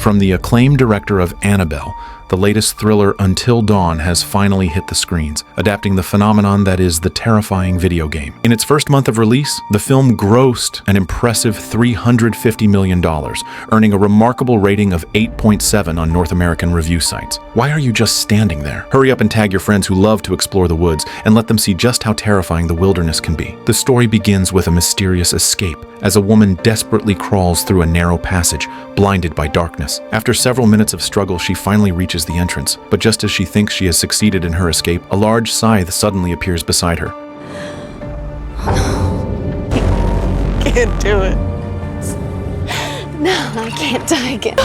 From the acclaimed director of Annabelle, the latest thriller Until Dawn has finally hit the screens, adapting the phenomenon that is the terrifying video game. In its first month of release, the film grossed an impressive $350 million, earning a remarkable rating of 8.7 on North American review sites. Why are you just standing there? Hurry up and tag your friends who love to explore the woods and let them see just how terrifying the wilderness can be. The story begins with a mysterious escape as a woman desperately crawls through a narrow passage, blinded by darkness. After several minutes of struggle, she finally reaches the entrance, but just as she thinks she has succeeded in her escape, a large scythe suddenly appears beside her. Oh, no. Can't do it. No, I can't die again.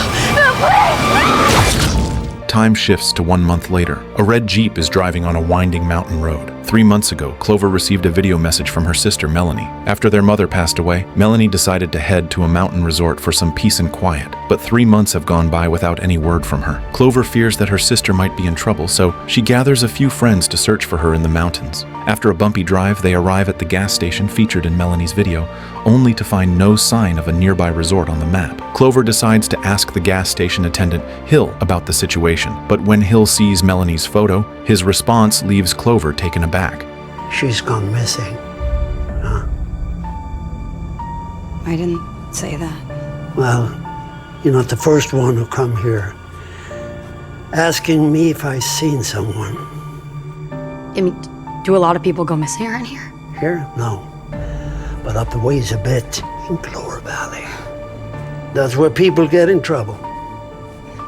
Time shifts to 1 month later. A red Jeep is driving on a winding mountain road. 3 months ago, Clover received a video message from her sister, Melanie. After their mother passed away, Melanie decided to head to a mountain resort for some peace and quiet. But 3 months have gone by without any word from her. Clover fears that her sister might be in trouble, so she gathers a few friends to search for her in the mountains. After a bumpy drive, they arrive at the gas station featured in Melanie's video, only to find no sign of a nearby resort on the map. Clover decides to ask the gas station attendant, Hill, about the situation. But when Hill sees Melanie's photo, his response leaves Clover taken aback. She's gone missing. Huh? I didn't say that. Well, you're not the first one who come here asking me if I seen someone. I mean, do a lot of people go missing around here? Here? No. But up the ways a bit in Glore Valley. That's where people get in trouble.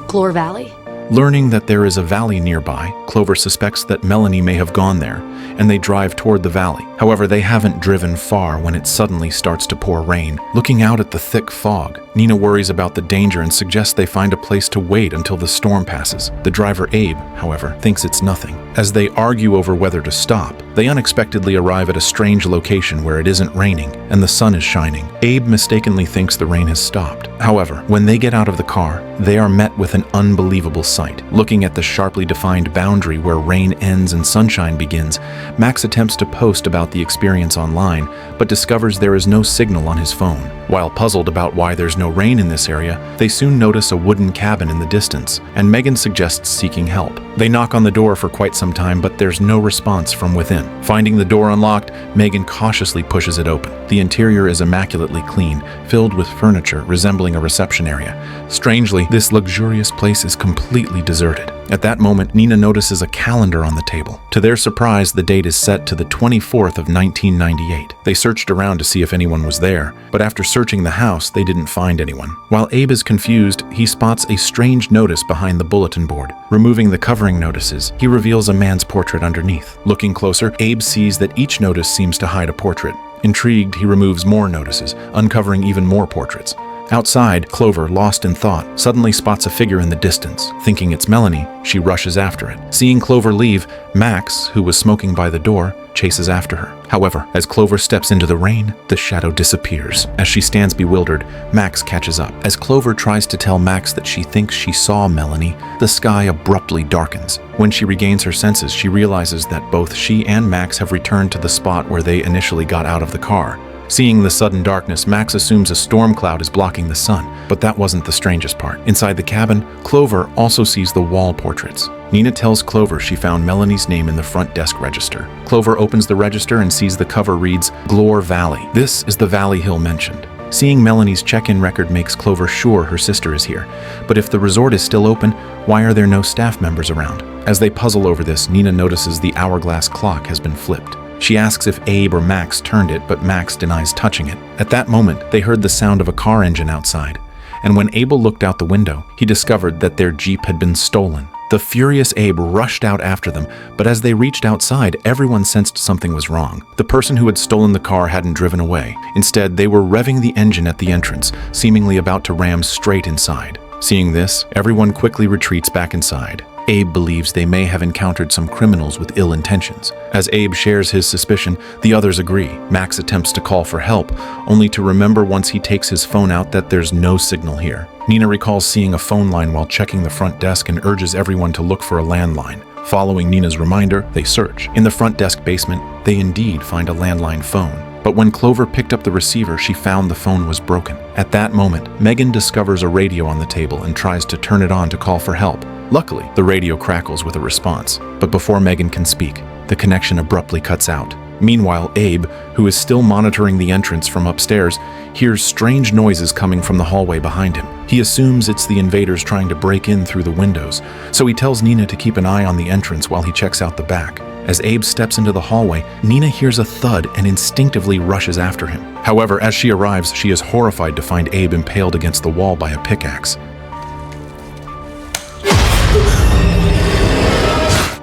Glore Valley? Learning that there is a valley nearby, Clover suspects that Melanie may have gone there, and they drive toward the valley. However, they haven't driven far when it suddenly starts to pour rain. Looking out at the thick fog, Nina worries about the danger and suggests they find a place to wait until the storm passes. The driver, Abe, however, thinks it's nothing. As they argue over whether to stop, they unexpectedly arrive at a strange location where it isn't raining and the sun is shining. Abe mistakenly thinks the rain has stopped. However, when they get out of the car, they are met with an unbelievable sight. Looking at the sharply defined boundary where rain ends and sunshine begins, Max attempts to post about the experience online, but discovers there is no signal on his phone. While puzzled about why there's no rain in this area, they soon notice a wooden cabin in the distance, and Megan suggests seeking help. They knock on the door for quite some time, but there's no response from within. Finding the door unlocked, Megan cautiously pushes it open. The interior is immaculately clean, filled with furniture resembling a reception area. Strangely, this luxurious place is completely deserted. At that moment, Nina notices a calendar on the table. To their surprise, the date is set to the 24th of 1998. They searched around to see if anyone was there, but after searching the house, they didn't find anyone. While Abe is confused, he spots a strange notice behind the bulletin board. Removing the covering notices, he reveals a man's portrait underneath. Looking closer, Abe sees that each notice seems to hide a portrait. Intrigued, he removes more notices, uncovering even more portraits. Outside, Clover, lost in thought, suddenly spots a figure in the distance. Thinking it's Melanie, she rushes after it. Seeing Clover leave, Max, who was smoking by the door, chases after her. However, as Clover steps into the rain, the shadow disappears. As she stands bewildered, Max catches up. As Clover tries to tell Max that she thinks she saw Melanie, the sky abruptly darkens. When she regains her senses, she realizes that both she and Max have returned to the spot where they initially got out of the car. Seeing the sudden darkness, Max assumes a storm cloud is blocking the sun, but that wasn't the strangest part. Inside the cabin, Clover also sees the wall portraits. Nina tells Clover she found Melanie's name in the front desk register. Clover opens the register and sees the cover reads, Glore Valley. This is the valley Hill mentioned. Seeing Melanie's check-in record makes Clover sure her sister is here. But if the resort is still open, why are there no staff members around? As they puzzle over this, Nina notices the hourglass clock has been flipped. She asks if Abe or Max turned it, but Max denies touching it. At that moment, they heard the sound of a car engine outside. And when Abel looked out the window, he discovered that their Jeep had been stolen. The furious Abe rushed out after them, but as they reached outside, everyone sensed something was wrong. The person who had stolen the car hadn't driven away. Instead, they were revving the engine at the entrance, seemingly about to ram straight inside. Seeing this, everyone quickly retreats back inside. Abe believes they may have encountered some criminals with ill intentions. As Abe shares his suspicion, the others agree. Max attempts to call for help, only to remember once he takes his phone out that there's no signal here. Nina recalls seeing a phone line while checking the front desk and urges everyone to look for a landline. Following Nina's reminder, they search. In the front desk basement, they indeed find a landline phone. But when Clover picked up the receiver, she found the phone was broken. At that moment, Megan discovers a radio on the table and tries to turn it on to call for help. Luckily, the radio crackles with a response. But before Megan can speak, the connection abruptly cuts out. Meanwhile, Abe, who is still monitoring the entrance from upstairs, hears strange noises coming from the hallway behind him. He assumes it's the invaders trying to break in through the windows, so he tells Nina to keep an eye on the entrance while he checks out the back. As Abe steps into the hallway, Nina hears a thud and instinctively rushes after him. However, as she arrives, she is horrified to find Abe impaled against the wall by a pickaxe.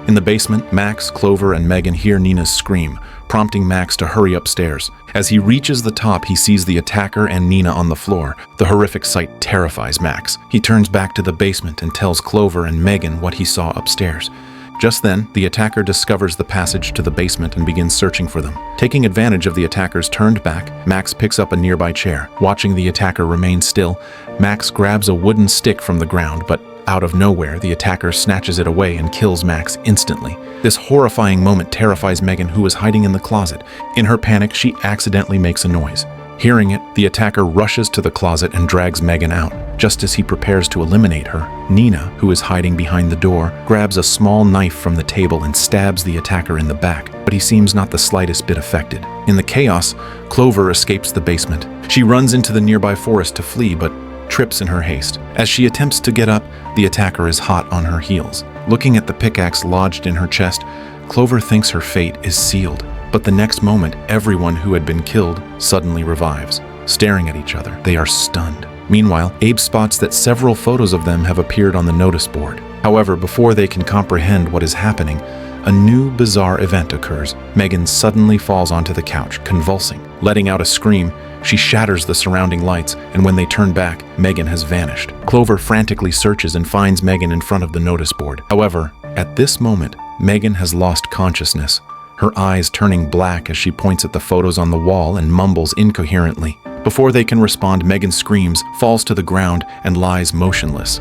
In the basement, Max, Clover, and Megan hear Nina's scream, prompting Max to hurry upstairs. As he reaches the top, he sees the attacker and Nina on the floor. The horrific sight terrifies Max. He turns back to the basement and tells Clover and Megan what he saw upstairs. Just then, the attacker discovers the passage to the basement and begins searching for them. Taking advantage of the attacker's turned back, Max picks up a nearby chair. Watching the attacker remain still, Max grabs a wooden stick from the ground, but out of nowhere, the attacker snatches it away and kills Max instantly. This horrifying moment terrifies Megan, who is hiding in the closet. In her panic, she accidentally makes a noise. Hearing it, the attacker rushes to the closet and drags Megan out. Just as he prepares to eliminate her, Nina, who is hiding behind the door, grabs a small knife from the table and stabs the attacker in the back, but he seems not the slightest bit affected. In the chaos, Clover escapes the basement. She runs into the nearby forest to flee, but trips in her haste. As she attempts to get up, the attacker is hot on her heels. Looking at the pickaxe lodged in her chest, Clover thinks her fate is sealed. But the next moment, everyone who had been killed suddenly revives. Staring at each other, they are stunned. Meanwhile, Abe spots that several photos of them have appeared on the notice board. However, before they can comprehend what is happening, a new bizarre event occurs. Megan suddenly falls onto the couch, convulsing. Letting out a scream, she shatters the surrounding lights, and when they turn back, Megan has vanished. Clover frantically searches and finds Megan in front of the notice board. However, at this moment, Megan has lost consciousness, her eyes turning black as she points at the photos on the wall and mumbles incoherently. Before they can respond, Megan screams, falls to the ground, and lies motionless.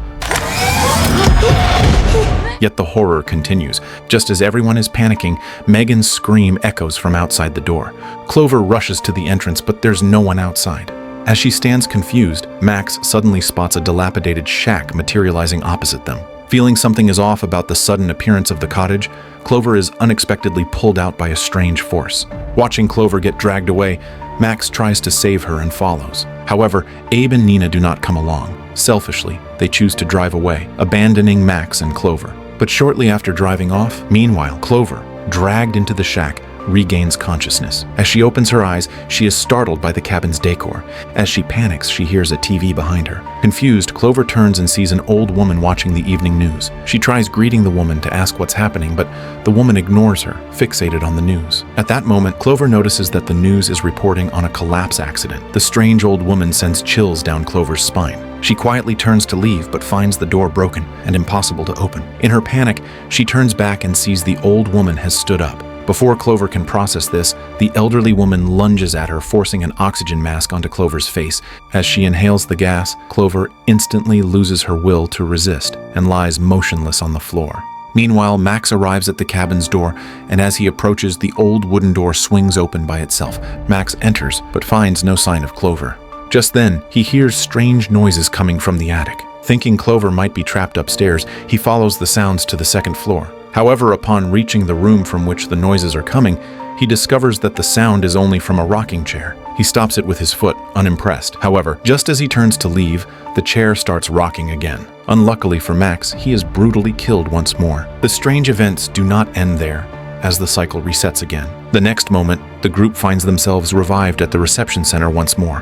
Yet the horror continues. Just as everyone is panicking, Megan's scream echoes from outside the door. Clover rushes to the entrance, but there's no one outside. As she stands confused, Max suddenly spots a dilapidated shack materializing opposite them. Feeling something is off about the sudden appearance of the cottage, Clover is unexpectedly pulled out by a strange force. Watching Clover get dragged away, Max tries to save her and follows. However, Abe and Nina do not come along. Selfishly, they choose to drive away, abandoning Max and Clover. But shortly after driving off, meanwhile, Clover, dragged into the shack, regains consciousness. As she opens her eyes, she is startled by the cabin's decor. As she panics, she hears a TV behind her. Confused, Clover turns and sees an old woman watching the evening news. She tries greeting the woman to ask what's happening, but the woman ignores her, fixated on the news. At that moment, Clover notices that the news is reporting on a collapse accident. The strange old woman sends chills down Clover's spine. She quietly turns to leave, but finds the door broken and impossible to open. In her panic, she turns back and sees the old woman has stood up. Before Clover can process this, the elderly woman lunges at her, forcing an oxygen mask onto Clover's face. As she inhales the gas, Clover instantly loses her will to resist and lies motionless on the floor. Meanwhile, Max arrives at the cabin's door, and as he approaches, the old wooden door swings open by itself. Max enters, but finds no sign of Clover. Just then, he hears strange noises coming from the attic. Thinking Clover might be trapped upstairs, he follows the sounds to the second floor. However, upon reaching the room from which the noises are coming, he discovers that the sound is only from a rocking chair. He stops it with his foot, unimpressed. However, just as he turns to leave, the chair starts rocking again. Unluckily for Max, he is brutally killed once more. The strange events do not end there, as the cycle resets again. The next moment, the group finds themselves revived at the reception center once more.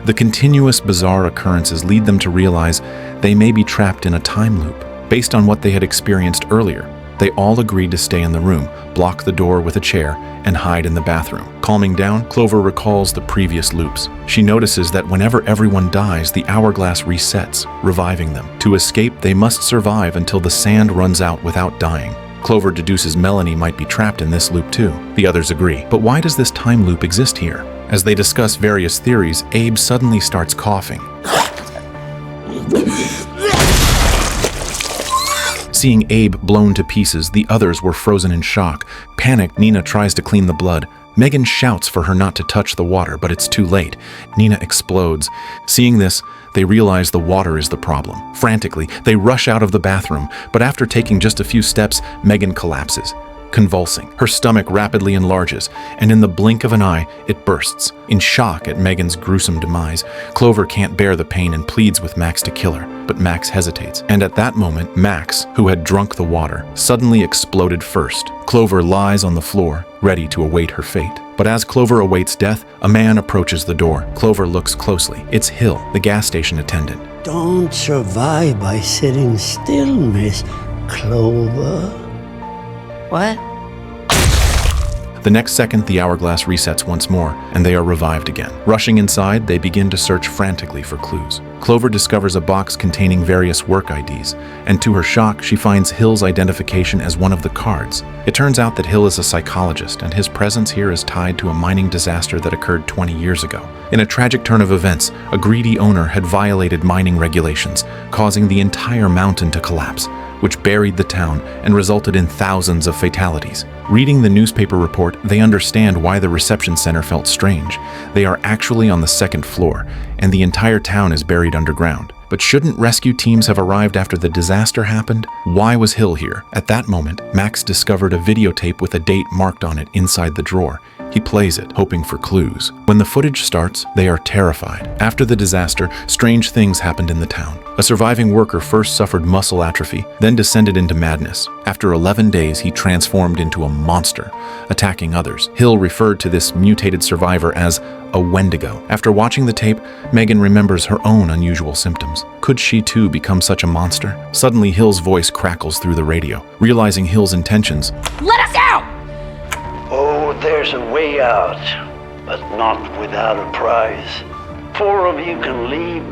The continuous bizarre occurrences lead them to realize they may be trapped in a time loop. Based on what they had experienced earlier, they all agreed to stay in the room, block the door with a chair, and hide in the bathroom. Calming down, Clover recalls the previous loops. She notices that whenever everyone dies, the hourglass resets, reviving them. To escape, they must survive until the sand runs out without dying. Clover deduces Melanie might be trapped in this loop too. The others agree. But why does this time loop exist here? As they discuss various theories, Abe suddenly starts coughing. Seeing Abe blown to pieces, the others were frozen in shock. Panicked, Nina tries to clean the blood. Megan shouts for her not to touch the water, but it's too late. Nina explodes. Seeing this, they realize the water is the problem. Frantically, they rush out of the bathroom, but after taking just a few steps, Megan collapses. Convulsing, her stomach rapidly enlarges, and in the blink of an eye, it bursts. In shock at Megan's gruesome demise, Clover can't bear the pain and pleads with Max to kill her, but Max hesitates. And at that moment, Max, who had drunk the water, suddenly exploded first. Clover lies on the floor, ready to await her fate. But as Clover awaits death, a man approaches the door. Clover looks closely. It's Hill, the gas station attendant. Don't survive by sitting still, Miss Clover. What? The next second, the hourglass resets once more, and they are revived again. Rushing inside, they begin to search frantically for clues. Clover discovers a box containing various work IDs, and to her shock, she finds Hill's identification as one of the cards. It turns out that Hill is a psychologist, and his presence here is tied to a mining disaster that occurred 20 years ago. In a tragic turn of events, a greedy owner had violated mining regulations, causing the entire mountain to collapse, which buried the town and resulted in thousands of fatalities. Reading the newspaper report, they understand why the reception center felt strange. They are actually on the second floor, and the entire town is buried underground. But shouldn't rescue teams have arrived after the disaster happened? Why was Hill here? At that moment, Max discovered a videotape with a date marked on it inside the drawer. He plays it, hoping for clues. When the footage starts, they are terrified. After the disaster, strange things happened in the town. A surviving worker first suffered muscle atrophy, then descended into madness. After 11 days, he transformed into a monster, attacking others. Hill referred to this mutated survivor as a Wendigo. After watching the tape, Megan remembers her own unusual symptoms. Could she too become such a monster? Suddenly, Hill's voice crackles through the radio. Realizing Hill's intentions, Let us out! Oh, there's a way out, but not without a prize. 4 of you can leave,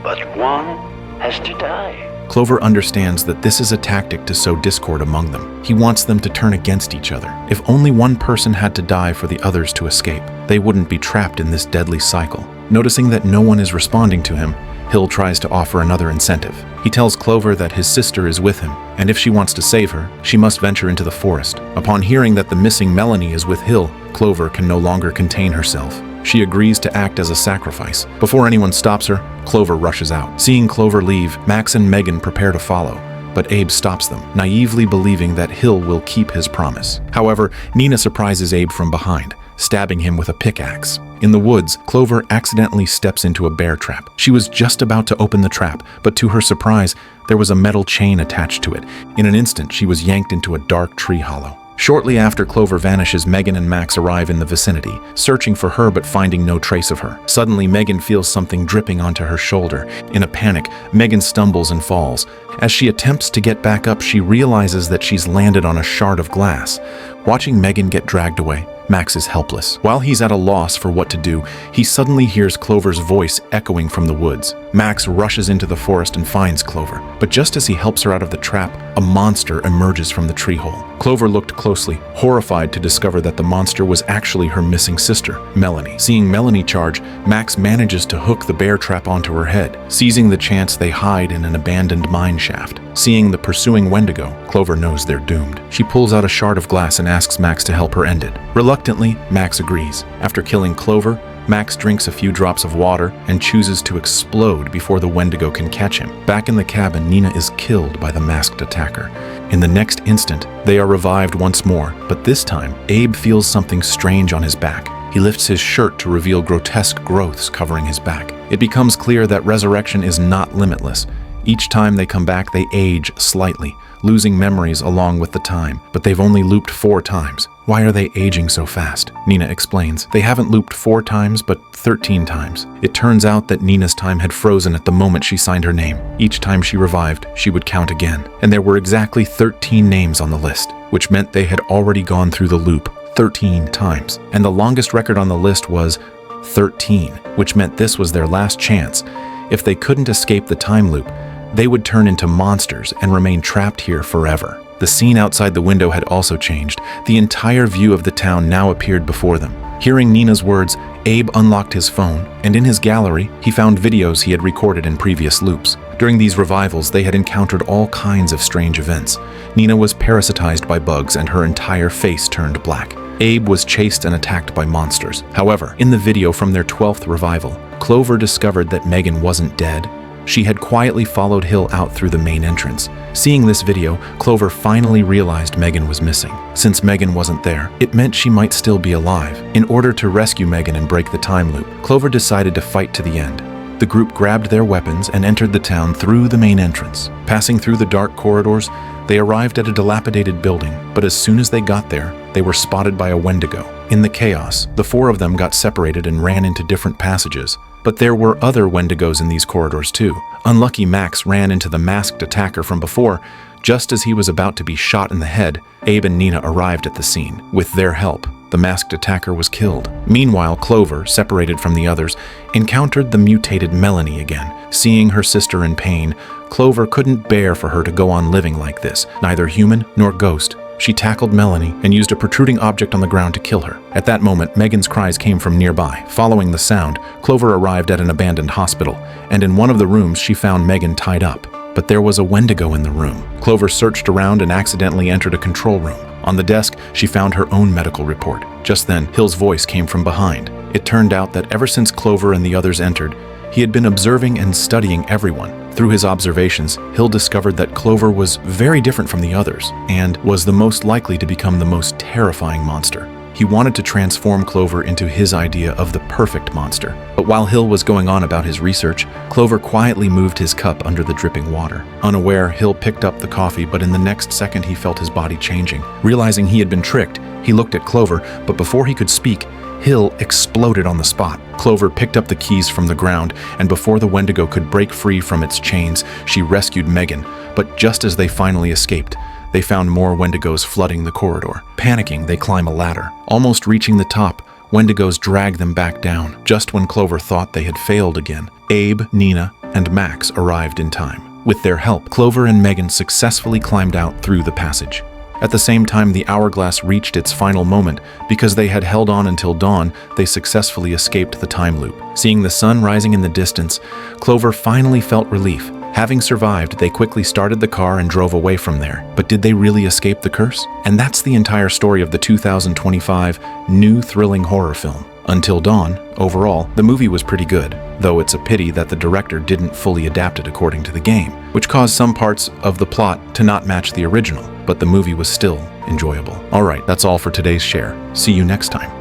but 1 has to die. Clover understands that this is a tactic to sow discord among them. He wants them to turn against each other. If only one person had to die for the others to escape, they wouldn't be trapped in this deadly cycle. Noticing that no one is responding to him, Hill tries to offer another incentive. He tells Clover that his sister is with him, and if she wants to save her, she must venture into the forest. Upon hearing that the missing Melanie is with Hill, Clover can no longer contain herself. She agrees to act as a sacrifice. Before anyone stops her, Clover rushes out. Seeing Clover leave, Max and Megan prepare to follow, but Abe stops them, naively believing that Hill will keep his promise. However, Nina surprises Abe from behind, stabbing him with a pickaxe. In the woods, Clover accidentally steps into a bear trap. She was just about to open the trap, but to her surprise, there was a metal chain attached to it. In an instant, she was yanked into a dark tree hollow. Shortly after Clover vanishes, Megan and Max arrive in the vicinity, searching for her but finding no trace of her. Suddenly, Megan feels something dripping onto her shoulder. In a panic, Megan stumbles and falls. As she attempts to get back up, she realizes that she's landed on a shard of glass. Watching Megan get dragged away, Max is helpless. While he's at a loss for what to do, he suddenly hears Clover's voice echoing from the woods. Max rushes into the forest and finds Clover, but just as he helps her out of the trap, a monster emerges from the tree hole. Clover looked closely, horrified to discover that the monster was actually her missing sister, Melanie. Seeing Melanie charge, Max manages to hook the bear trap onto her head. Seizing the chance, they hide in an abandoned mine shaft. Seeing the pursuing Wendigo, Clover knows they're doomed. She pulls out a shard of glass and asks Max to help her end it. Reluctantly, Max agrees. After killing Clover, Max drinks a few drops of water and chooses to explode before the Wendigo can catch him. Back in the cabin, Nina is killed by the masked attacker. In the next instant, they are revived once more, but this time, Abe feels something strange on his back. He lifts his shirt to reveal grotesque growths covering his back. It becomes clear that resurrection is not limitless. Each time they come back, they age slightly, losing memories along with the time, but they've only looped 4 times. Why are they aging so fast? Nina explains. They haven't looped 4 times, but 13 times. It turns out that Nina's time had frozen at the moment she signed her name. Each time she revived, she would count again. And there were exactly 13 names on the list, which meant they had already gone through the loop 13 times. And the longest record on the list was 13, which meant this was their last chance. If they couldn't escape the time loop, they would turn into monsters and remain trapped here forever. The scene outside the window had also changed. The entire view of the town now appeared before them. Hearing Nina's words, Abe unlocked his phone, and in his gallery, he found videos he had recorded in previous loops. During these revivals, they had encountered all kinds of strange events. Nina was parasitized by bugs and her entire face turned black. Abe was chased and attacked by monsters. However, in the video from their 12th revival, Clover discovered that Megan wasn't dead. She had quietly followed Hill out through the main entrance. Seeing this video, Clover finally realized Megan was missing. Since Megan wasn't there, it meant she might still be alive. In order to rescue Megan and break the time loop, Clover decided to fight to the end. The group grabbed their weapons and entered the town through the main entrance. Passing through the dark corridors, they arrived at a dilapidated building, but as soon as they got there, they were spotted by a Wendigo. In the chaos, the four of them got separated and ran into different passages. But there were other Wendigos in these corridors too. Unlucky Max ran into the masked attacker from before. Just as he was about to be shot in the head, Abe and Nina arrived at the scene. With their help, the masked attacker was killed. Meanwhile, Clover, separated from the others, encountered the mutated Melanie again. Seeing her sister in pain, Clover couldn't bear for her to go on living like this, neither human nor ghost. She tackled Melanie and used a protruding object on the ground to kill her. At that moment, Megan's cries came from nearby. Following the sound, Clover arrived at an abandoned hospital, and in one of the rooms she found Megan tied up. But there was a Wendigo in the room. Clover searched around and accidentally entered a control room. On the desk, she found her own medical report. Just then, Hill's voice came from behind. It turned out that ever since Clover and the others entered, he had been observing and studying everyone. Through his observations, Hill discovered that Clover was very different from the others and was the most likely to become the most terrifying monster. He wanted to transform Clover into his idea of the perfect monster. But while Hill was going on about his research, Clover quietly moved his cup under the dripping water. Unaware, Hill picked up the coffee, but in the next second he felt his body changing. Realizing he had been tricked, he looked at Clover, but before he could speak, Hill exploded on the spot. Clover picked up the keys from the ground, and before the Wendigo could break free from its chains, she rescued Megan. But just as they finally escaped, they found more Wendigos flooding the corridor. Panicking, they climb a ladder. Almost reaching the top, Wendigos drag them back down. Just when Clover thought they had failed again, Abe, Nina, and Max arrived in time. With their help, Clover and Megan successfully climbed out through the passage. At the same time, the hourglass reached its final moment. Because they had held on until dawn, they successfully escaped the time loop. Seeing the sun rising in the distance, Clover finally felt relief. Having survived, they quickly started the car and drove away from there. But did they really escape the curse? And that's the entire story of the 2025 new thrilling horror film. Until Dawn, overall, the movie was pretty good, though it's a pity that the director didn't fully adapt it according to the game, which caused some parts of the plot to not match the original, but the movie was still enjoyable. Alright, that's all for today's share. See you next time.